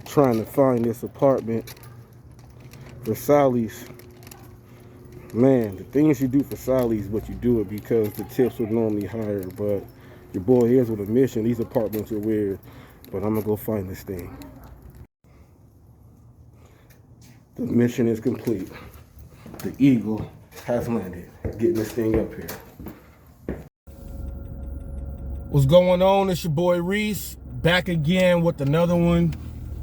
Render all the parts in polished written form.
trying to find this apartment for Sally's. Man, the things you do for Sally's, but you do it because the tips are normally higher. But your boy is with a mission. These apartments are weird, but I'm gonna go find this thing. The mission is complete. The Eagle has landed. Getting this thing up here. What's going on? It's your boy Reese, back again with another one.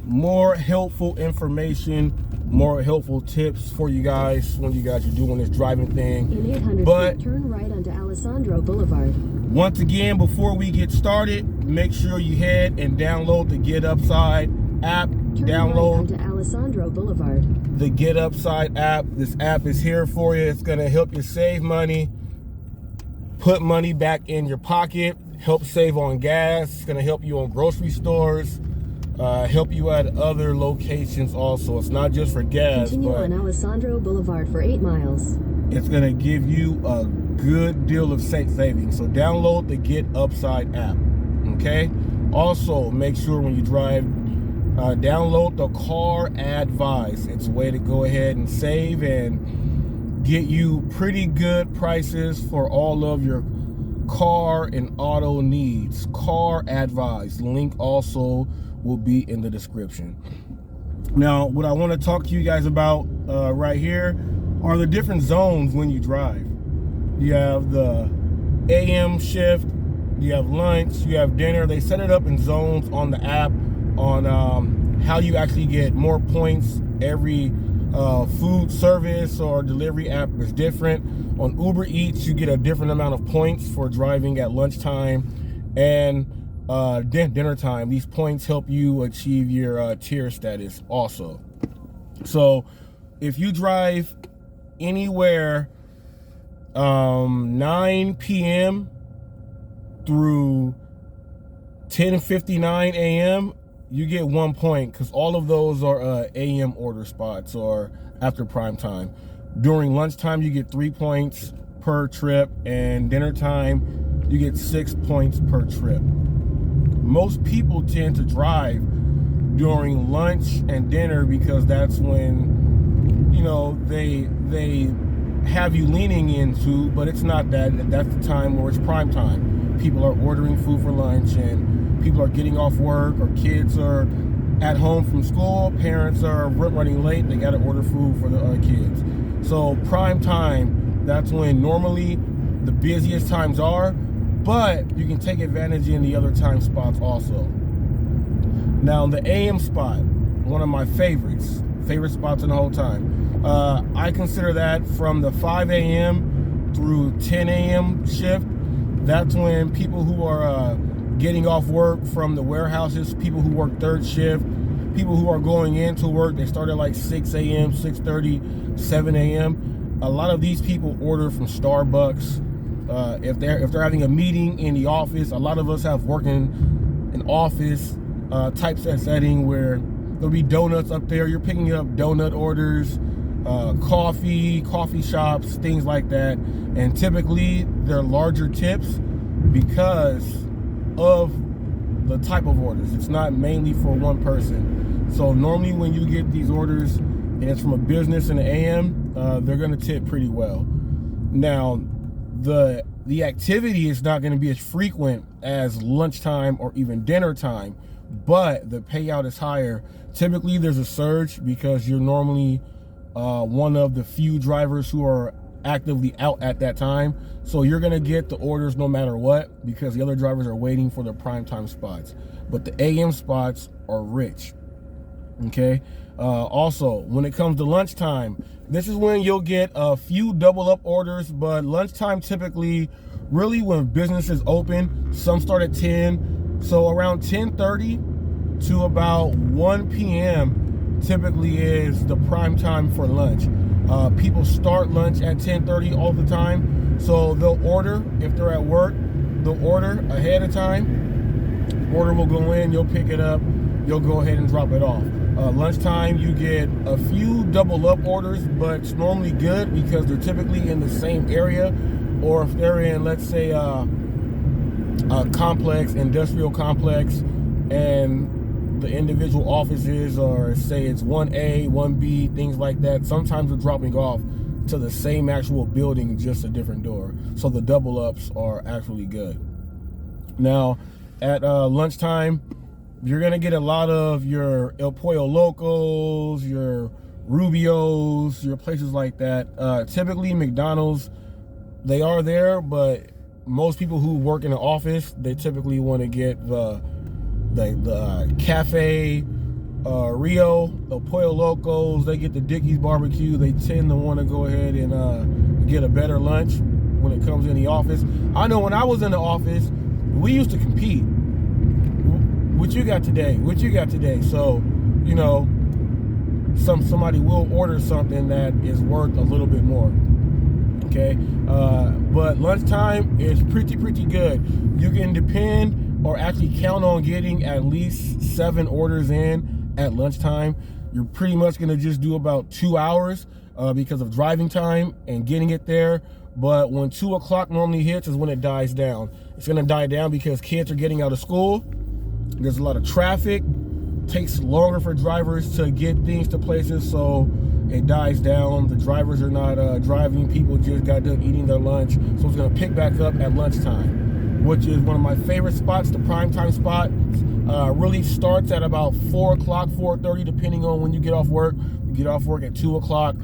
More helpful information, more helpful tips for you guys when you guys are doing this driving thing. In 800 feet, turn right onto Alessandro Boulevard. Once again, before we get started, make sure you head and download the Get Upside app. Download right onto Alessandro Boulevard. The Get Upside app. This app is here for you. It's going to help you save money, put money back in your pocket, help save on gas. It's going to help you on grocery stores, help you at other locations also. It's not just for gas. Continue on Alessandro Boulevard for 8 miles. It's going to give you a good deal of savings. So download the Get Upside app, okay? Also, make sure when you drive, download the Car Advice. It's a way to go ahead and save and get you pretty good prices for all of your car and auto needs. Car Advice. Link also will be in the description. Now, what I want to talk to you guys about right here are the different zones when you drive. You have the AM shift, you have lunch, you have dinner. They set it up in zones on the app on how you actually get more points. Every food service or delivery app is different. On Uber Eats, you get a different amount of points for driving at lunchtime and dinner time. These points help you achieve your tier status also. So if you drive anywhere 9 p.m. through 10:59 a.m., you get 1 point because all of those are AM order spots or after prime time. During lunchtime, you get 3 points per trip, and dinner time, you get 6 points per trip. Most people tend to drive during lunch and dinner because that's when, you know, they have you leaning into, but it's not that. That's the time where it's prime time. People are ordering food for lunch and people are getting off work, or kids are at home from school, parents are running late, they got to order food for the kids. So prime time, that's when normally the busiest times are, but you can take advantage in the other time spots also. Now the AM spot, one of my favorite spots in the whole time. I consider that from the 5 a.m. through 10 a.m. shift. That's when people who are getting off work from the warehouses, people who work third shift, people who are going into work, they start at like 6 a.m., 6:30, 7 a.m. A lot of these people order from Starbucks. If they're having a meeting in the office, a lot of us have working an office type setting where there'll be donuts up there. You're picking up donut orders, coffee shops, things like that. And typically they're larger tips because of the type of orders. It's not mainly for one person. So normally when you get these orders and it's from a business in the AM, they're going to tip pretty well. Now, the activity is not going to be as frequent as lunchtime or even dinner time, but the payout is higher. Typically there's a surge because you're normally one of the few drivers who are actively out at that time. So you're going to get the orders no matter what because the other drivers are waiting for their prime time spots. But the AM spots are rich. Okay. Also, when it comes to lunchtime, this is when you'll get a few double up orders, but lunchtime typically really when business is open, some start at 10. So around 10:30 to about 1 p.m. typically is the prime time for lunch. People start lunch at 10:30 all the time. So they'll order, if they're at work, they'll order ahead of time. Order will go in, you'll pick it up, you'll go ahead and drop it off. Lunchtime, you get a few double up orders, but it's normally good because they're typically in the same area, or if they're in, let's say, a complex, industrial complex, and the individual offices, or say it's 1A, 1B, things like that, sometimes they're dropping off to the same actual building, just a different door. So the double ups are actually good. Now, at lunchtime, you're gonna get a lot of your El Pollo Locos, your Rubios, your places like that. Typically McDonald's, they are there, but most people who work in the office, they typically want to get the Cafe Rio, the Pollo Locos. They get the Dickey's barbecue. They tend to want to go ahead and get a better lunch when it comes in the office. I know when I was in the office, we used to compete. What you got today? What you got today? So, you know, somebody will order something that is worth a little bit more. Okay, but lunchtime is pretty good. You can depend or actually count on getting at least 7 orders in at lunchtime. You're pretty much gonna just do about 2 hours because of driving time and getting it there. But when 2 o'clock normally hits is when it dies down. It's gonna die down because kids are getting out of school. There's a lot of traffic. Takes longer for drivers to get things to places, so it dies down. The drivers are not driving. People just got done eating their lunch, so it's gonna pick back up at lunchtime, which is one of my favorite spots. The primetime spot really starts at about 4 o'clock, 4:30, depending on when you get off work. You get off work at 2 o'clock.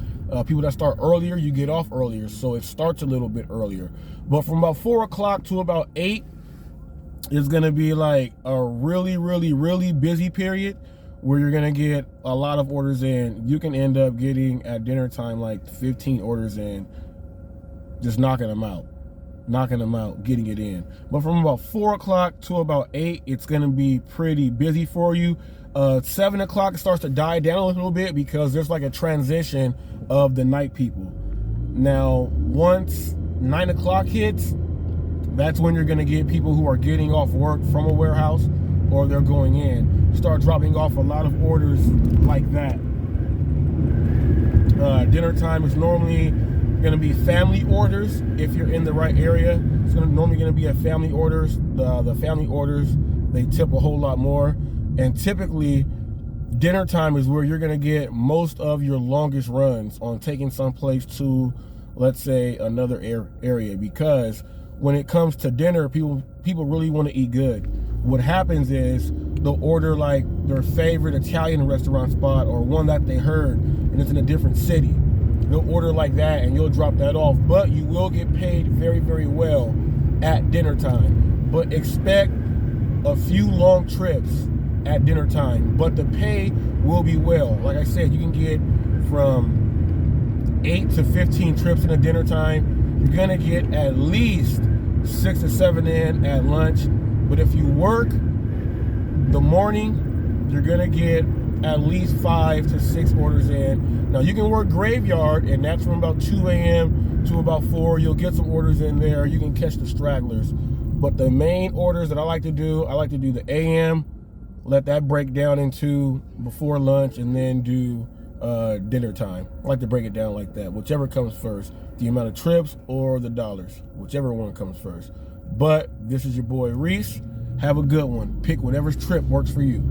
People that start earlier, you get off earlier, so it starts a little bit earlier. But from about 4 o'clock to about 8, it's gonna be like a really busy period where you're gonna get a lot of orders in. You can end up getting at dinner time like 15 orders in, just knocking them out, getting it in. But from about 4 o'clock to about 8, it's gonna be pretty busy for you. 7 o'clock starts to die down a little bit because there's like a transition of the night people. Now, once 9 o'clock hits, that's when you're gonna get people who are getting off work from a warehouse or they're going in. Start dropping off a lot of orders like that. Dinner time is normally gonna be family orders if you're in the right area. It's normally gonna be a family orders. The family orders, they tip a whole lot more. And typically, dinner time is where you're gonna get most of your longest runs on taking someplace to, let's say, another area, because when it comes to dinner, people really want to eat good. What happens is they'll order like their favorite Italian restaurant spot or one that they heard and it's in a different city. They'll order like that and you'll drop that off, but you will get paid very well at dinner time. But expect a few long trips at dinner time, but the pay will be well. Like I said, you can get from 8 to 15 trips in a dinner time. You're gonna get at least 6 to 7 in at lunch. But if you work the morning, you're gonna get at least 5 to 6 orders in. Now you can work graveyard, and that's from about 2 a.m. to about 4. You'll get some orders in there. You can catch the stragglers. But the main orders that I like to do the AM, let that break down into before lunch, and then do dinner time. I like to break it down like that. Whichever comes first, the amount of trips or the dollars, whichever one comes first. But this is your boy Reese. Have a good one. Pick whatever trip works for you.